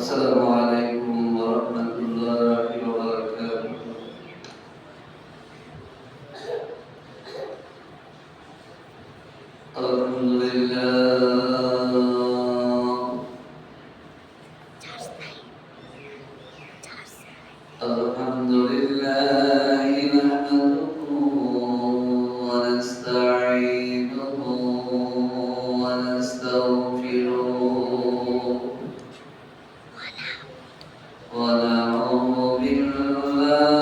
السلام عليكم ورحمة الله وبركاته. الحمد لله الحمد لله نحمده ونستعينه ونستغفره ونعوذ بالله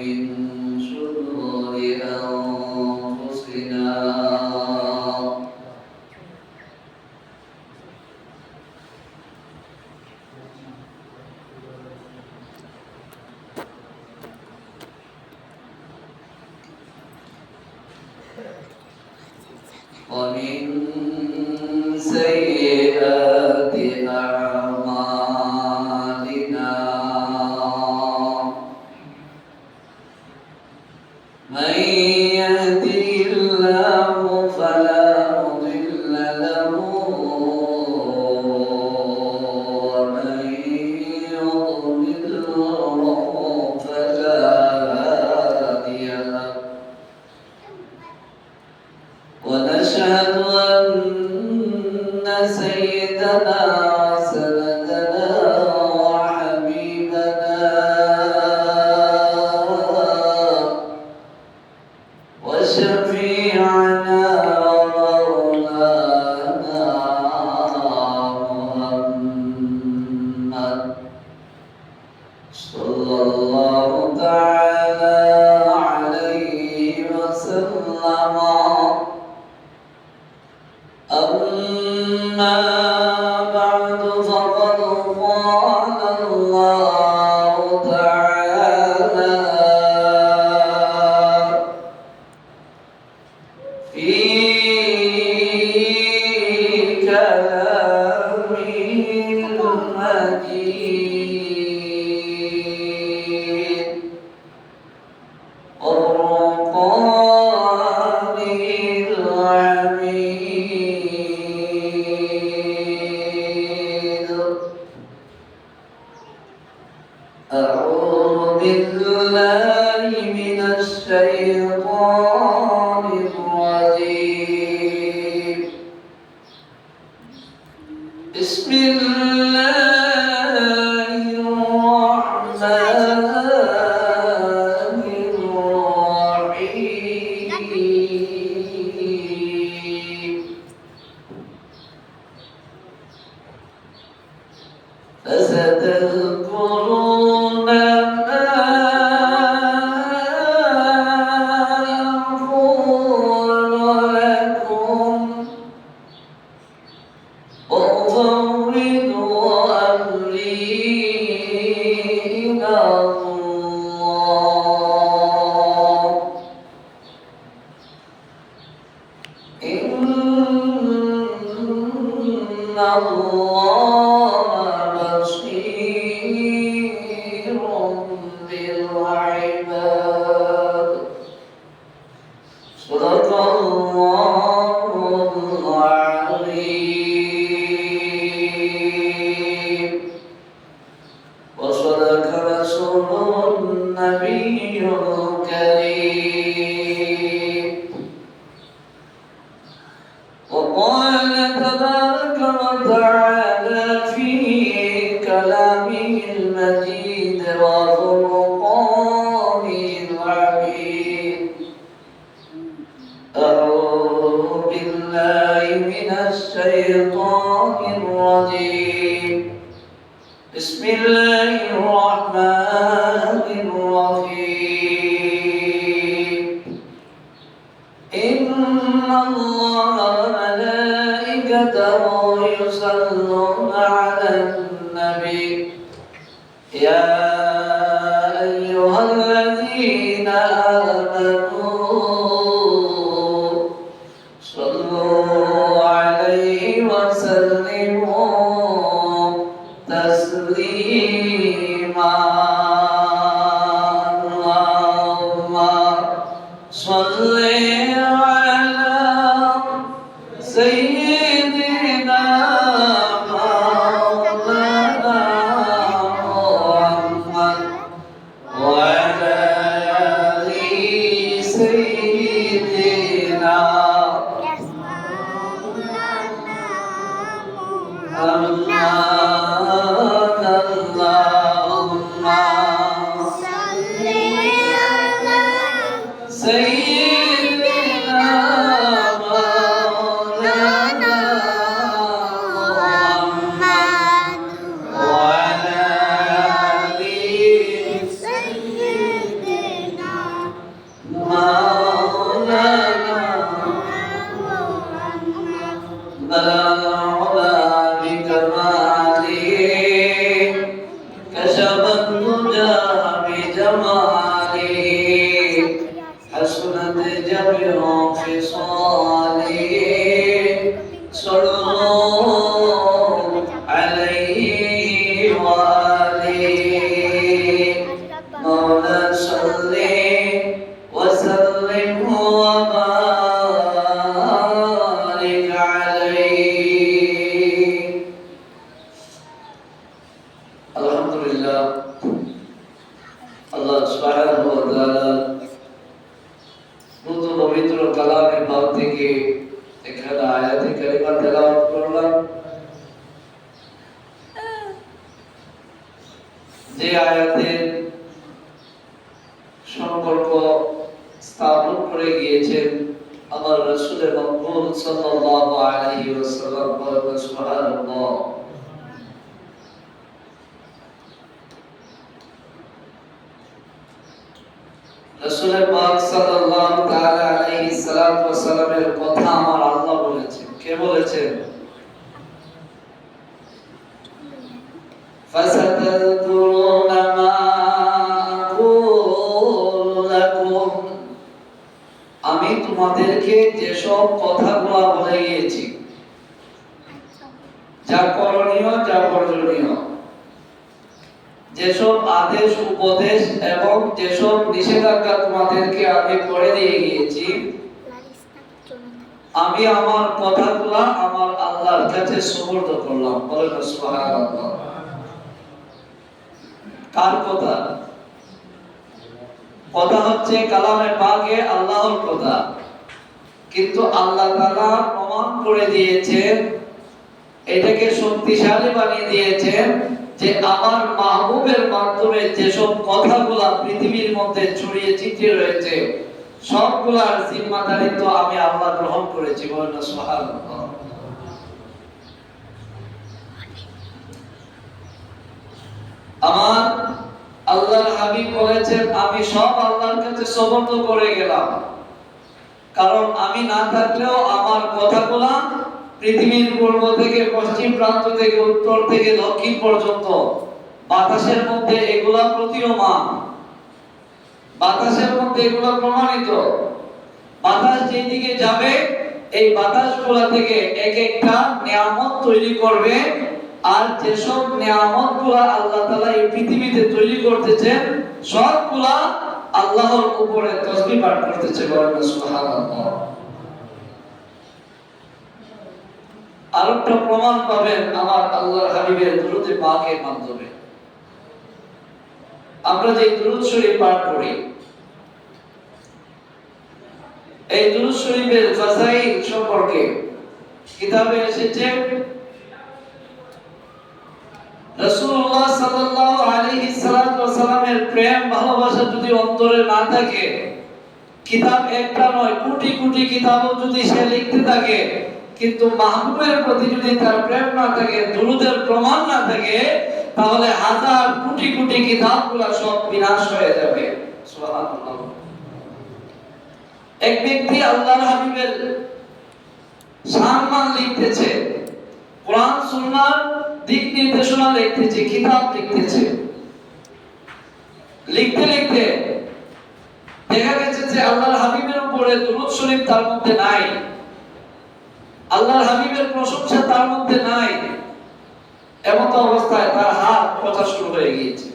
من شرور أنفسنا ومن سيئات أعمالنا من يهده الله فلا مضل له ومن يضلل فلا هادي له ونشهد أن سيدنا وسندنا وحبيبنا وشفيعنا ومولانا محمد صلى الله تعالى عليه وسلم. أما بعد فقد قال الله تعالى في كلامه المجيد والفرقان الحميد. أعوذ بالله من الشيطان الرجيم. بسم الله الرحمن الرحيم. فستذكرون ما أقول لكم وأفوض أمري إلى الله إن الله بصير بالعباد. صدق الله العظيم وصدق رسوله النبي الكريم. وقال تبارك وتعالى في كلامه المجيد وفرقانه الحميد. أعوذ بالله من الشيطان الرجيم. بسم الله الرحمن الرحيم. إن الله وملائكته يصلون على النبي يا أيها الذين آمنوا صلوا عليه وسلموا تسليما. اللهم صل على سيدنا محمد اللهم صل على سيدنا مولانا محمد وعلى آل سيدنا مولانا بلغ العلا بكماله كشف الدجى بجماله حسنت جميع خصاله صلوا عليه وآله مولا صل وسلم وبارك عليه الحمد لله আল্লাহ সুবহানাহু ওয়া তাআলা নতুন পবিত্র কালামের ভাব থেকে এখানে আয়াতে কারিমা তেলাওয়াত করলাম। যে আয়াতের সম্পর্ক স্থাপন করে গিয়েছেন আমার রাসূলের মকবুল সাল্লাল্লাহু আলাইহি ওয়াসাল্লাম, সুবহানাল্লাহ। রাসূলের পাক সাল্লাল্লাহু তাআলা আলাইহি সাল্লাতু ওয়া সাল্লামের কথা আমার আল্লাহ বলেছেন। কে বলেছেন? ফাসাতাযকুরুনা মা আকুলু লাকুম, আমি তোমাদেরকে যেসব কথাগুলো বলে গিয়েছি, যা করণীয় যা বর্জনীয়, যেসব আদেশ উপদেশ এবং যেসব নিষেধাজ্ঞা তোমাদেরকে আমি করে দিয়ে গিয়েছি, আমি আমার কথাগুলো আমার আল্লাহর কাছে সুপর্দ করলাম। বলেন সুবহানাল্লাহ। কার কথা? কথা হচ্ছে কালামে পাকে আল্লাহর কথা, কিন্তু আল্লাহ তাআলা প্রমাণ করে দিয়েছেন, এটাকে শক্তিশালী বানিয়ে দিয়েছেন যে আমার মাহবুবের মাধ্যমে যেসব কথাগুলা পৃথিবীর মধ্যে ছড়িয়ে ছিটিয়ে রয়েছে সবগুলার জিম্মাদারিত্ব আমি আল্লাহ গ্রহণ করেছি। বলেন সুবহানাল্লাহ। আমার আল্লাহর হাবিব বলেছেন আমি সব আল্লাহর কাছে সমর্থ করে গেলাম, কারণ আমি না থাকলেও আমার কথাগুলা পৃথিবীর পূর্ব থেকে পশ্চিম প্রান্ত থেকে উত্তর থেকে দক্ষিণ পর্যন্ত বাতাসের মধ্যে এগুলা প্রতীয়মান, বাতাসের মধ্যে এগুলা প্রমাণিত। বাতাস যেদিকে যাবে এই বাতাসগুলা থেকে এক একটা নিয়ামত তৈরি করবে, আর যেসব নিয়ামতগুলা আল্লাহ তাআলা এই পৃথিবীতে তৈরি করতেছেন সবগুলা আল্লাহর উপরে তাসবিহ পাঠ করতেছে। বলেন সুবহানাল্লাহ। আরেকটা প্রমাণ পাবেন আমার আল্লাহর হাবিবের দুরূদ পাকের মাধ্যমে। আমরা যে দুরূদ শরীফ পাঠ করি, এই দুরূদ শরীফের ফাজাইল সম্পর্কে কিতাবে এসেছে রাসূলুল্লাহ সাল্লাল্লাহু আলাইহি সাল্লামের প্রেম ভালোবাসা যদি অন্তরে না থাকে, কিতাব একটা নয় কোটি কোটি কিতাবও যদি সে লিখতে থাকে, কিন্তু মাহবুবের প্রতি যদি তার প্রেম না থাকে, দুরূদের প্রমাণ না থাকে, তাহলে হাজার কোটি কোটি কিতাবগুলো সব বিনাশ হয়ে যাবে। সুবহানাল্লাহ। এক ব্যক্তি আল্লাহর হাবিবের সম্মান লিখতেছে, কোরআন সুন্নাহর দিক নির্দেশনা লিখতেছে, কিতাব লিখতেছে। লিখতে লিখতে দেখা গেছে যে আল্লাহর হাবিবের উপরে দুরূদ শরীফ তার মধ্যে নাই, আল্লাহর হাবিবের প্রশংসা তার মধ্যে নাই। এমন অবস্থায় তার হাত পচা শুরু হয়ে গিয়েছে।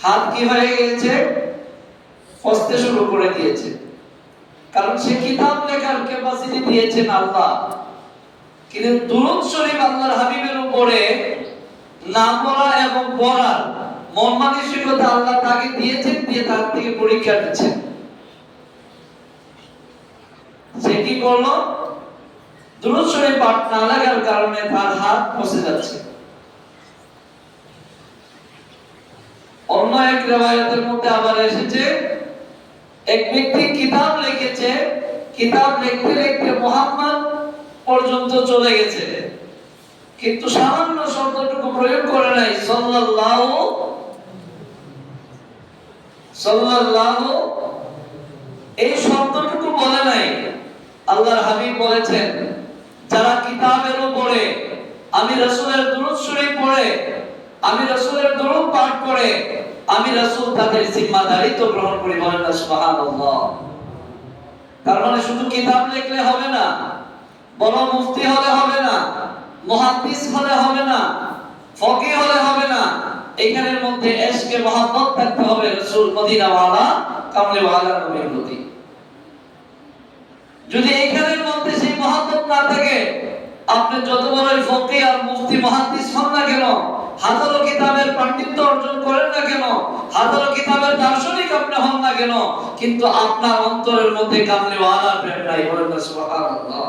হাত কি হয়ে গিয়েছে? ফসতে শুরু করে দিয়েছে। কারণ সে কিতাব লেখার ক্যাপাসিটি দিয়েছেন আল্লাহ, কিন্তু দুরূদ শরীফ আল্লাহর হাবিবের উপরে না পড়া এবং পড়ার মন মানসিকতা আল্লাহ তাকে দিয়েছেন, দিয়ে তার থেকে পরীক্ষা নিচ্ছেন। সে কি করলো? দুরূদ শরীফ পাঠ না লাগার কারণে তার হাত ফসে যাচ্ছে। অন্য এক রিওয়ায়াতের মধ্যে আবার এসেছে, এক ব্যক্তি কিতাব লিখেছে, কিতাব লিখতে লিখতে মুহাম্মদ পর্যন্ত চলে গেছে, কিন্তু সামান্য শব্দটুকু প্রয়োগ করে নাই, সাল্লাল্লাহু এই শব্দটুকু বলে নাই। আল্লাহর হাবিব বলেছেন, যারা কিতাবের উপরে আমি রাসূলের দুরূদ শরীফ পড়ে, আমি রাসূলের দুরূদ পাঠ করে, আমি রাসূল তাদের জিম্মাদারিত্ব গ্রহণ করি। বলেন না সুবহানাল্লাহ। তার মানে শুধু কিতাব লিখলে হবে না, বড় মুফতি হলে হবে না, মুহাদ্দিস হলে হবে না, ফকিহ হলে হবে না, এখানের মধ্যে ইশকে মুহাব্বত থাকতে হবে রাসূল মদিনাওয়ালা কামলিওয়ালা নবীর প্রতি। যদি এখানের মধ্যে সেই মুহাব্বত না থাকে, আপনি যত বড়ই ফকিহ আর মুফতি মুহাদ্দিস হন না কেন, হাজারো কিতাবের পাণ্ডিত্য অর্জন করেন না কেন, হাজারো কিতাবের দার্শনিক আপনি হন না কেন, কিন্তু আপনার অন্তরের মধ্যে কামলিওয়ালার প্রেম নাই। বলেন না সুবহানাল্লাহ।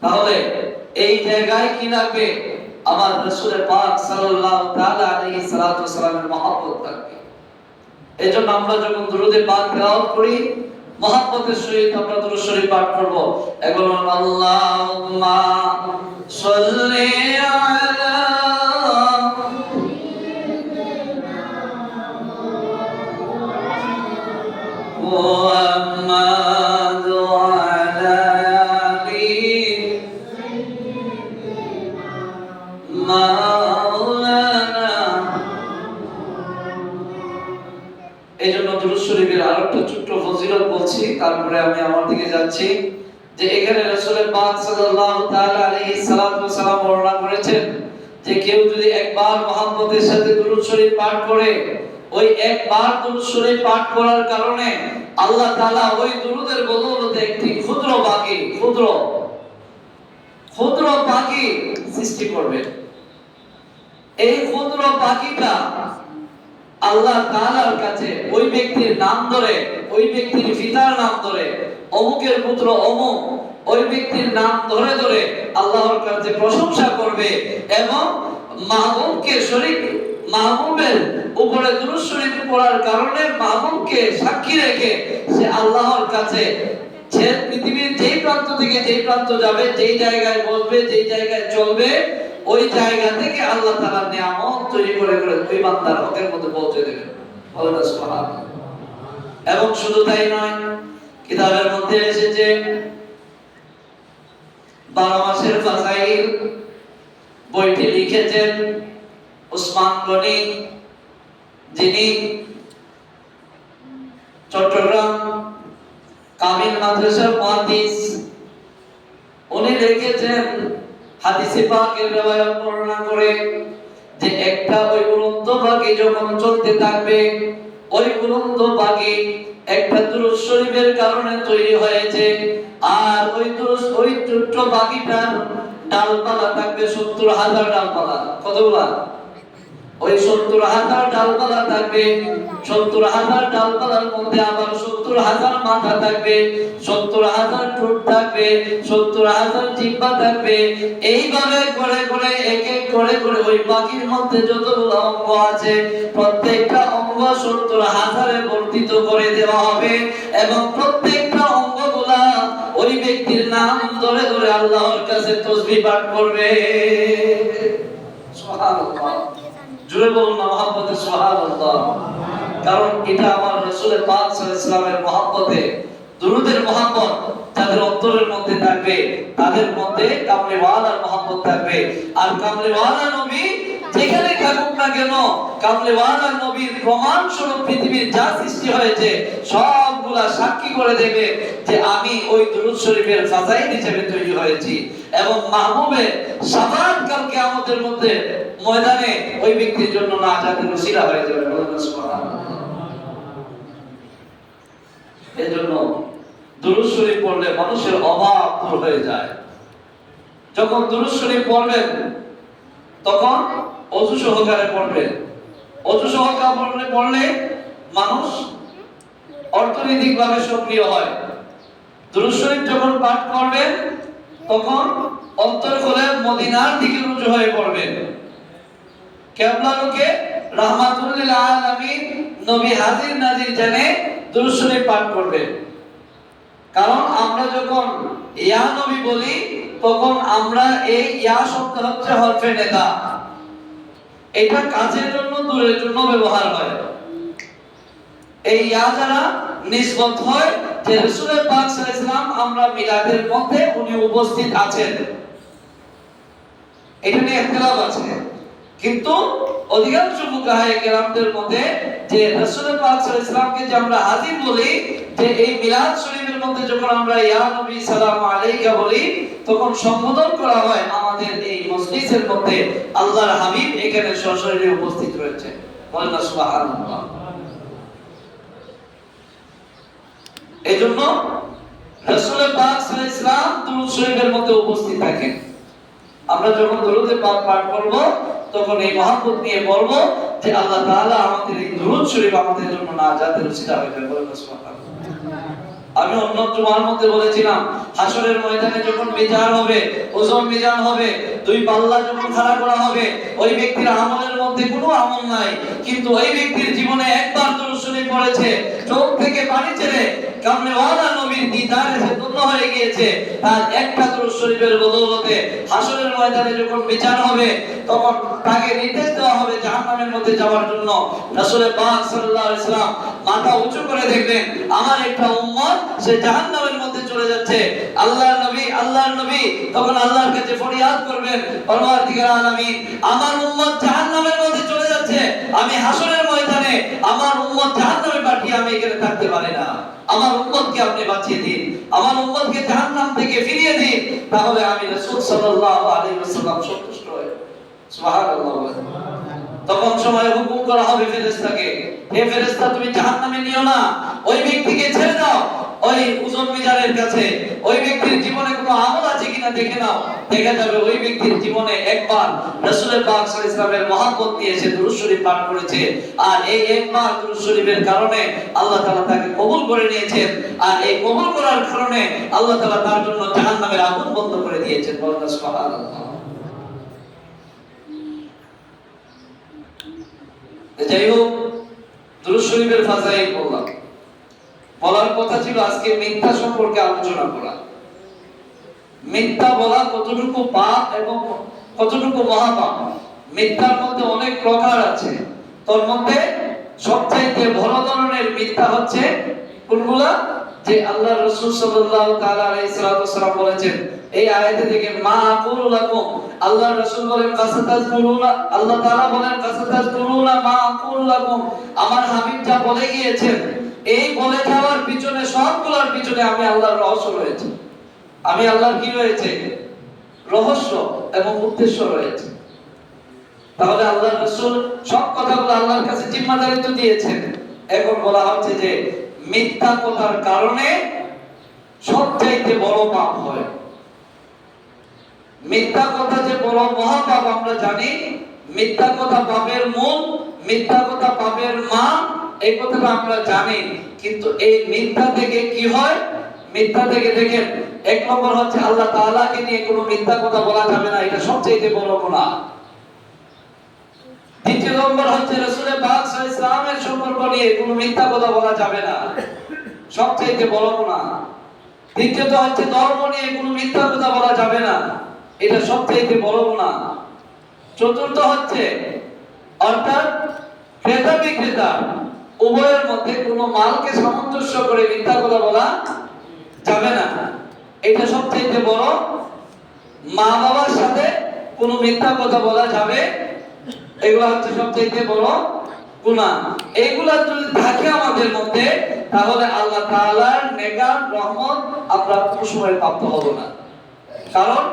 তাহলে এই জায়গায় কি লাগবে? আমার রাসূলের পাক সাল্লাল্লাহু তাআলা আলাইহি সাল্লাতু ওয়াসাল্লামের মহব্বত লাগবে। এজন্য আমরা যখন দুরূদে পাক তেলাওয়াত করি, মহব্বতের সহিত আমরা দুরূদ শরীফ পাঠ করব। এখন আল্লাহুম্মা সাল্লি আলা মুহাম্মাদ ওয়া আলা আলি মাওলানা। এইজন্য দুরূদ শরীফের আরেকটা ছোট্ট ফজিলত বলছি, তারপরে আমি আমার দিকে যাচ্ছি। যে এখানে রাসূলের পাক সাল্লাল্লাহু তাআলা আলাইহি সাল্লাতু ওয়াসাল্লাম বর্ণনা করেছেন যে কেউ যদি একবার মুহাম্মদের সাথে দুরূদ শরীফ পাঠ করে, ওই একবার দুরূদ শরীফ পাঠ করার কারণে আল্লাহ তাআলা ওই দুরূদের বদৌলতে একটি ক্ষুদ্র পাখি সৃষ্টি করবে। এই ক্ষুদ্র পাখিটা আল্লাহ তাআলার কাছে ওই ব্যক্তির নাম ধরে, ওই ব্যক্তির পিতার নাম ধরে, অমুকের পুত্র অমুক, ওই ব্যক্তির নাম ধরে ধরে আল্লাহর কাছে প্রশংসা করবে এবং মাহবুবের উপরে দুরূদ শরীফ পড়ার কারণে মাহবুবকে সাক্ষী রেখে সে আল্লাহর কাছে, সে পৃথিবীর যেই প্রান্ত থেকে যেই প্রান্ত যাবে, যেই জায়গায় বসবে, যেই জায়গায় চলবে, ওই জায়গা থেকে আল্লাহ তাআলা নিয়ামত তৈরি করে করে ওই বান্দার হকের মধ্যে পৌঁছে দেবেন। বলেন সুবহানাল্লাহ। এবং শুধু তাই নয়, কিতাবের মধ্যে এসেছে 12 মাসের ফাজাইল বইটি লিখেছেন উসমান গনি, যিনি চট্টগ্রাম কামিল মাদ্রাসার মুহাদ্দিস। উনি লিখেছেন হাদিসে পাকের রিওয়ায়াত বর্ণনা করে যে একটা ওই উড়ন্ত পাখি যখন চলতে থাকবে, ওই উড়ন্ত পাখি একটা দুরূদ শরীফের কারণে তৈরি হয়েছে। আর ওই ছোট্ট পাখিটার ডালপালা থাকবে 70,000 ডালপালা। কতগুলা? ওই 70,000 ডালপালা থাকবে। 70,000 ডালপালার মধ্যে আবার 70,000 মাথা থাকবে, 70,000 ঠোঁট থাকবে, 70,000 জিহ্বা থাকবে। এইভাবে করে করে এক এক করে করে ওই পাখির মধ্যে যতগুলো অঙ্গ আছে, প্রত্যেকটা অঙ্গ 70,000 এ বর্ধিত করে দেওয়া হবে এবং প্রত্যেকটা অঙ্গগুলা ওই ব্যক্তির নাম ধরে ধরে আল্লাহর কাছে তাসবিহ পাঠ করবে। সুবহানাল্লাহ। জোরে বলুন না মহব্বতে সুবহানাল্লাহ। কারণ এটা আমার রাসূলের পাক সাল্লাল্লাহু আলাইহি ওয়াসাল্লামের মহব্বতে, দুরূদের মহব্বত তাদের অন্তরের মধ্যে থাকবে, তাদের মধ্যে কামলিওয়ালার মহব্বত থাকবে। আর কামলিওয়ালা নবী যেখানে থাকুক না কেন, কামলিওয়ালা নবীর প্রমাণ স্বরূপ পৃথিবীর যা সৃষ্টি হয়েছে সবগুলা সাক্ষী করে দেবে যে আমি ওই দুরূদ শরীফের ফাজাইল হিসেবে তৈরি হয়েছি এবং মাহবুবের শাফাআত কাল কিয়ামতের মধ্যে ময়দানে ওই ব্যক্তির জন্য নাজাতের ওসিলা হয়ে যাবে। সুবহানাল্লাহ। এজন্য দুরূদ শরীফ পড়লে মানুষের অভাব দূর হয়ে যায়। যখন দুরূদ শরীফ পড়বেন তখন ওযু সহকারে পড়বেন। ওযু সহকারে পড়লে মানুষ অর্থনৈতিকভাবে সক্রিয় হয়। দুরূদ শরীফ যখন পাঠ করবেন তখন অন্তর খুলে মদিনার দিকে রুজু হয়ে পড়বেন। কিবলাকে রাহমাতুল লিল আলামিন নবী হাজির নাজির জেনে দুরূদ শরীফ পাঠ করবেন। কারণ আমরা যখন ইয়া নবী বলি তখন আমরা এই ইয়া শব্দ হচ্ছে হরফে নেদা, এটা কাছের জন্য দূরের জন্য ব্যবহার হয়। এই ইয়া দ্বারা নিসবত হয় যে রাসূল পাক সাল্লাল্লাহু আলাইহি ওয়াসাল্লাম আমরা মিলাদের মধ্যে উনি উপস্থিত আছেন, এটা নিয়ে ইখতিলাফ আছে। কিন্তু অধিকাংশ ফুকাহায়ে কেরামদের মধ্যে যে রাসূল পাক সাল্লাল্লাহু আলাইহি ওয়াসাল্লামকে যে আমরা হাজির বলি, যে এই মিলাদ শরীফের মধ্যে যখন আমরা ইয়া নবী সালামু আলাইকা বলি তখন সম্বোধন করা হয় আমাদের এই মজলিসের মধ্যে আল্লাহর হাবিব এখানে সশরীরে উপস্থিত রয়েছে। বলেন সুবহানাল্লাহ। এজন্য রাসূল পাক সাল্লাল্লাহু আলাইহি ওয়াসাল্লাম দুরূদ শরীফের মধ্যে উপস্থিত থাকেন। আমরা যখন দুরূদে পাক পাঠ করব তখন এই মহব্বত নিয়ে বলব যে আল্লাহ তাআলা আমাদের এই দুরূদ শরীফ আমাদের জন্য নাজাতের উসিলা হয়ে যাবে। বলেন সুবহানাল্লাহ। আমি অন্য জুমার মধ্যে বলেছিলাম হাসরের ময়দানে যখন বিচার হবে, ওজন মিজান হবে, দুই পাল্লা যখন খাড়া করা হবে, ওই ব্যক্তির আমলের মধ্যে কোনো আমল নাই, কিন্তু ওই ব্যক্তির জীবনে একবার দুরূদ শরীফ পড়েছে, চোখ থেকে পানি ছেড়ে কামনেওয়ালা নবীর দিদারে সে ধন্য হয়ে গিয়েছে, তার একটা দুরূদ শরীফের বদৌলতে হাসরের ময়দানে যখন বিচার হবে তখন তাকে নির্দেশ দেওয়া হবে জাহান্নামের মধ্যে যাওয়ার জন্য। রাসূল পাক সাল্লাল্লাহু আলাইহি ওয়াসাল্লাম মাথা উঁচু করে দেখবেন আমার একটা উম্মত সে জাহান্নামের মধ্যে চলে যাচ্ছে। আল্লাহর নবী তখন আল্লাহর কাছে ফরিয়াদ করবেন, পরওয়ারদিগার আলামিন আমার উম্মত জাহান্নামের মধ্যে চলে যাচ্ছে, আমি হাসরের ময়দানে আমার উম্মত জাহান্নামে পাঠিয়ে আমি এখানে থাকতে পারি না, আমার উম্মতকে আপনি বাঁচিয়ে দিন, আমার উম্মতকে জাহান্নাম থেকে ফিরিয়ে দিন, তাহলে আমি রাসূল সাল্লাল্লাহু আলাইহি ওয়াসাল্লাম সন্তুষ্ট হই। সুবহানাল্লাহ। তখন সময় হুকুম করা হবে ফেরেশতাকে, হে ফেরেশতা তুমি জাহান্নামে নিও না, ওই ব্যক্তিকে ছেড়ে দাও ওই ওজন মিজানের কাছে, ওই ব্যক্তির জীবনে কোনো আমল আছে কিনা দেখে নাও, দেখা যাবে ওই ব্যক্তির জীবনে একবার রাসূল পাক সাল্লাল্লাহু আলাইহি ওয়াসাল্লামের মহব্বত নিয়ে সে দুরূদ শরীফ পাঠ করেছে, আর এই একবার দুরূদ শরীফের কারণে আল্লাহ তাআলা তাকে কবুল করে নিয়েছেন, আর এই কবুল করার কারণে আল্লাহ তাআলা তার জন্য জাহান্নামের আগুন বন্ধ করে দিয়েছেন। বলেন সুবহানাল্লাহ। যাই হোক, দুরূদ শরীফের ফাজাইল বললাম, বলার কথা ছিল আজকে মিথ্যা সম্পর্কে আলোচনা করা। মিথ্যা বলা কতটুকু পাপ এবং কতটুকু মহাপাপ। মিথ্যার মধ্যে অনেক প্রকার আছে, তার মধ্যে সবচেয়ে বড় ধরনের মিথ্যা হচ্ছে কোনগুলা, যে আল্লাহ রাসূল সাল্লাল্লাহু তাআলা আলাইহি সাল্লাম বলেছেন এই আয়াতে থেকে মা আকুলু লাকুম, আল্লাহ রাসূল বলেন ফাসাতাজকুরুনা, আল্লাহ তাআলা বলেন ফাসাতাজকুরুনা মা আকুলু লাকুম, আমার হাবিব যা বলে গিয়েছেন এই বলে যাওয়ার পিছনে সবগুলোর পিছনে আমি আল্লাহর রহস্য রয়েছে, আমি আল্লাহর কি রয়েছে রহস্য এবং উদ্দেশ্য রয়েছে। তাহলে আল্লাহ রাসূল সব কথাগুলো আল্লাহর কাছে জিম্মাদারিত্ব দিয়েছেন। এখন বলা হচ্ছে যে মিথ্যা কথার কারণে সবচাইতে বড় পাপ হয়। মিথ্যা কথা যে বড় মহাপাপ আমরা জানি, মিথ্যা কথা পাপের মূল, মিথ্যা কথা পাপের মা, এই কথাটা আমরা জানি, কিন্তু এই মিথ্যা থেকে কি হয়? মিথ্যা থেকে দেখেন এক নম্বর হচ্ছে আল্লাহ তাআলাকে নিয়ে কোনো মিথ্যা কথা বলা যাবে না, এটা সবচেয়ে বড় গুনাহ। দ্বিতীয় নম্বর হচ্ছে রাসূল পাক সাল্লাল্লাহু আলাইহি ওয়াসাল্লামের সম্পর্ক নিয়ে কোনো মিথ্যা কথা বলা যাবে না, সবচেয়ে বড় গুনাহ। তৃতীয়ত হচ্ছে ধর্ম নিয়ে কোনো মিথ্যা কথা বলা যাবে না, এটা সবচেয়ে বড় গুনাহ। চতুর্থ হচ্ছে অর্থাৎ ক্রেতা বিক্রেতা উভয়ের মধ্যে কোনো মালকে সামঞ্জস্য করে মিথ্যা কথা বলা যাবে না, এটা সবচেয়ে বড়। মা বাবার সাথে কোনো মিথ্যা কথা বলা যাবে, এগুলো হচ্ছে সবচেয়ে বড় গুনাহ। এগুলা যদি থাকে আমাদের মধ্যে তাহলে আল্লাহ তাআলার নেগার রহমত আমরা কোনো সময় প্রাপ্ত হব না। কারণ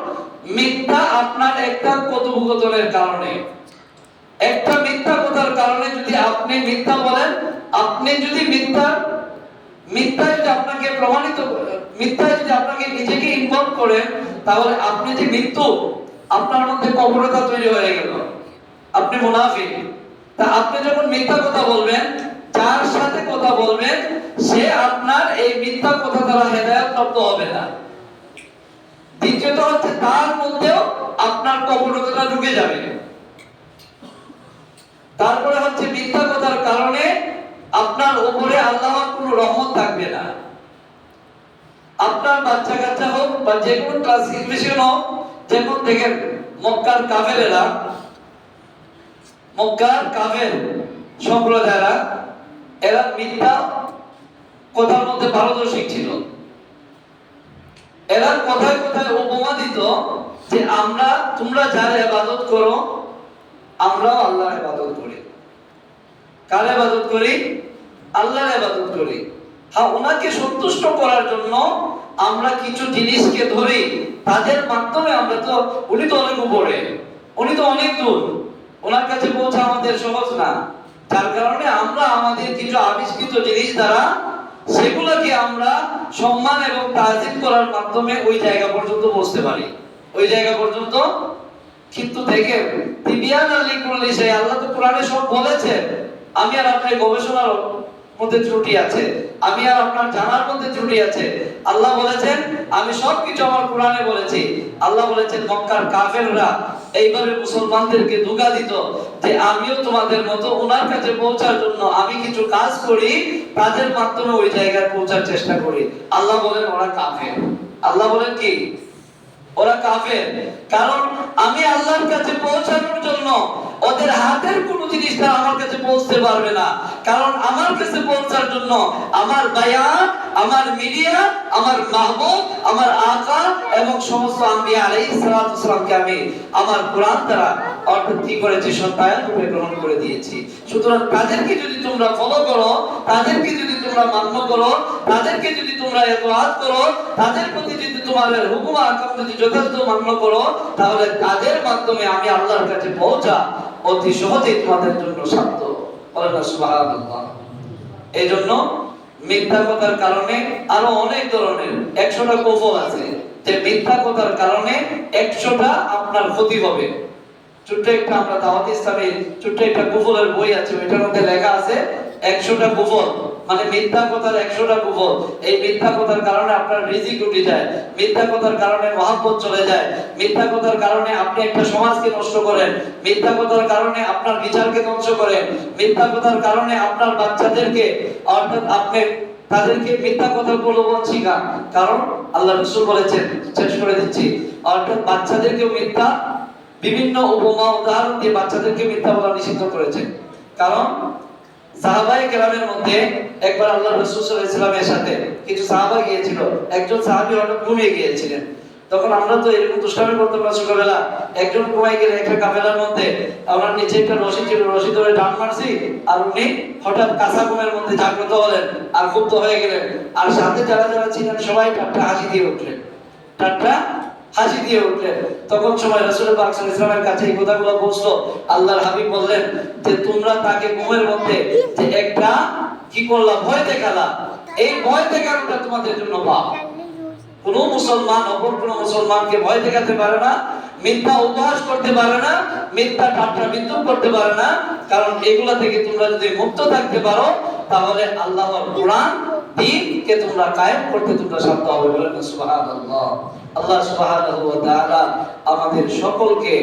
মিথ্যা আপনার একটা কথোপকথনের কারণে, একটা মিথ্যা কথার কারণে যদি আপনি মিথ্যা বলেন, আপনি যদি মিথ্যা যদি আপনাকে প্রমাণিত, মিথ্যা যদি আপনাকে নিজেকে ইনভলভ করেন, তাহলে আপনি যে মৃত্যু, আপনার মধ্যে কপটতা তৈরি হয়ে গেল, আপনি মুনাফিক। তা আপনি যখন মিথ্যা কথা বলবেন যার সাথে কথা বলবেন সে আপনার এই মিথ্যা কথা দ্বারা হেদায়েত প্রাপ্ত হবে না। দ্বিতীয়ত হচ্ছে তার মধ্যেও আপনার কপটতা ঢুকে যাবে। তারপরে হচ্ছে মিথ্যা কথার কারণে আপনার উপরে আল্লাহর কোনো রহমত থাকবে না। আপনার বাচ্চা কাচ্চা হোক বা যে কোনো ক্লাস ইনভিশন হোক, যেমন দেখেন মক্কার কাফেরেরা, মক্কার কাফের সম্প্রদায়রা, এরা মিথ্যা কথার মধ্যে পারদর্শী ছিল। এরা কথায় কথায় উপমা দিত যে তোমরা যার ইবাদত করো আমরাও আল্লাহর ইবাদত করি। কার ইবাদত করি? আল্লাহর ইবাদত করি। হ্যাঁ, ওনাকে সন্তুষ্ট করার জন্য আমরা কিছু জিনিসকে ধরি, তাদের মাধ্যমে আমরা তো, উনি তো অনেক উপরে, উনি তো অনেক দূর, ওনার কাছে পৌঁছা আমাদের সহজ না। যার কারণে আমরা আমাদের কিছু আবিষ্কৃত জিনিস দ্বারা সেগুলোকে আমরা সম্মান এবং তাজিম করার মাধ্যমে ওই জায়গা পর্যন্ত পৌঁছতে পারি, ওই জায়গা পর্যন্ত। কিন্তু দেখেন তিবিয়ান লিকুল্লি শাই, আল্লাহ তো কোরআনে সব বলেছেন। আমি আর আপনার গবেষণার মধ্যে ত্রুটি আছে, আমি আর আপনার জানার মধ্যে ত্রুটি আছে। আল্লাহ বলেছেন আমি সবকিছু আমার কোরআনে বলেছি। আল্লাহ বলেছেন মক্কার কাফেররা এইভাবে মুসলমানদেরকে ধোঁকা দিত যে আমিও তোমাদের মতো ওনার কাছে পৌঁছার জন্য আমি কিছু কাজ করি, তাদের মাধ্যমে ওই জায়গায় পৌঁছার চেষ্টা করি। আল্লাহ বলেন ওরা কাফের। আল্লাহ বলেন কি? ওরা কাফের। কারণ আমি আল্লাহর কাছে পৌঁছানোর জন্য ওদের হাতের কোনো জিনিসটা আমার কাছে পৌঁছতে পারবে না। কারণ আমার কাছে পৌঁছার জন্য আমার বায়ান, আমার মিডিয়া, আমার মাহবুব, আমার আকা এবং সমস্ত আম্বিয়া আলাইহিস সালাতু ওয়াসসালামকে আমি আমার কোরআন দ্বারা অর্থাৎ কি করেছি, সত্যায়ন রূপে গ্রহণ করে দিয়েছি। সুতরাং তাদেরকে যদি তোমরা ফলো করো, তাদেরকে যদি তোমরা মান্য করো, তাদেরকে যদি তোমরা ইতাআত করো, তাদের প্রতি যদি তোমাদের হুকুম আহকাম যদি যথাযথ মান্য করো, তাহলে তাদের মাধ্যমে আমি আল্লাহর কাছে পৌঁছা অতি সহজেই তোমাদের জন্য সাধ্য। বলেন না সুবহানাল্লাহ। এই জন্য মিথ্যা কথার কারণে আরো অনেক ধরনের 100টা কুফর আছে, যে মিথ্যা কথার কারণে 100টা আপনার ক্ষতি হবে। ছোট্ট একটা আমরা দাওয়াত ইসলামের ছোট্ট একটা কুফরের বই আছে, ওইটার মধ্যে লেখা আছে 100টা কুফর, মানে মিথ্যা কথার 100টা কুফর। এই মিথ্যা কথার কারণে আপনার রিজিক উঠে যায়, মিথ্যা কথার কারণে মহব্বত চলে যায়, মিথ্যা কথার কারণে আপনি একটা সমাজকে নষ্ট করেন, মিথ্যা কথার কারণে আপনার বিচারকে ধ্বংস করেন, মিথ্যা কথার কারণে আপনার বাচ্চাদেরকে অর্থাৎ আপনি তাদেরকে মিথ্যা কথা প্রলোভন শিখান। কারণ আল্লাহ রাসূল বলেছেন, শেষ করে দিচ্ছি, অর্থাৎ বাচ্চাদেরকেও মিথ্যা বিভিন্ন উপমা উদাহরণ দিয়ে বাচ্চাদেরকে মিথ্যা বলা নিষিদ্ধ করেছেন। কারণ সাহাবায়ে কেরামের মধ্যে একবার আল্লাহ রাসূল সাল্লাল্লাহু আলাইহি ওয়াসাল্লামের সাথে কিছু সাহাবা গিয়েছিল। একজন সাহাবী হঠাৎ ঘুমিয়ে গিয়েছিলেন। তখন আমরা তো এরকম দুষ্টামি করতাম না ছোটবেলা। একজন ঘুমাই গেলে একটা কাফেলার মধ্যে আমরা নিচে একটা রশি ছিল, রশি ধরে টান মারছি, আর উনি হঠাৎ কাঁচা ঘুমের মধ্যে জাগ্রত হলেন আর ক্ষুব্ধ হয়ে গেলেন। আর সাথে যারা যারা ছিলেন সবাই ঠাট্টা হাসি দিয়ে উঠলেন, ঠাট্টা হাসি দিয়ে উঠলেন। তখন সময় রাসূল পাক সাল্লাল্লাহু আলাইহি ওয়াসাল্লামের কাছে এই কথাগুলো পৌঁছলো। আল্লাহর হাবিব বললেন যে তোমরা তাকে ঘুমের মধ্যে যে একটা কি করলা, ভয় দেখালা, এই ভয় দেখানোটা তোমাদের জন্য পাপ। কোন মুসলমান অপর কোন মুসলমানকে ভয় দেখাতে পারে না, মিথ্যা উপহাস করতে পারে না, মিথ্যা ঠাট্টা বিদ্রুপ করতে পারে না। কারণ এগুলা থেকে তোমরা যদি মুক্ত থাকতে পারো, তাহলে আল্লাহর কোরআন দ্বীনকে তোমরা কায়েম করতে তোমরা সাধ্য হবে। বলেন সুবহানাল্লাহ। আল্লাহ সুবহানাহু ওয়া তাআলা আমাদের সকলকে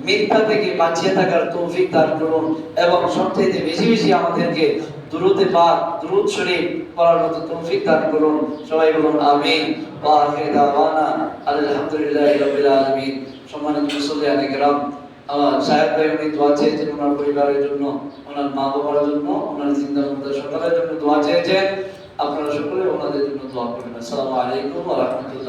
মিথ্যা থেকে বাঁচিয়ে থাকার তৌফিক দান করুন এবং সবচেয়ে বেশি বেশি আমাদেরকে দুরূদে পাক, দুরূদ শরীফ পড়ার মতো তৌফিক দান করুন। সবাই বলুন আমিন। ওয়া আখিরু দাওয়ানা আলহামদুলিল্লাহি রাব্বিল আলামিন। সম্মানিত মুসল্লিয়ানে কেরাম, আমার সাহেব ভাই উনি দোয়া চেয়েছেন ওনার পরিবারের জন্য, ওনার মা বাবার জন্য, ওনার জিন্দা মুর্দা সকলের জন্য দোয়া চেয়েছেন। আপনারা সকলে ওনাদের জন্য দোয়া করবেন। আসসালামু আলাইকুম ওয়া রাহমাতুল্লাহ।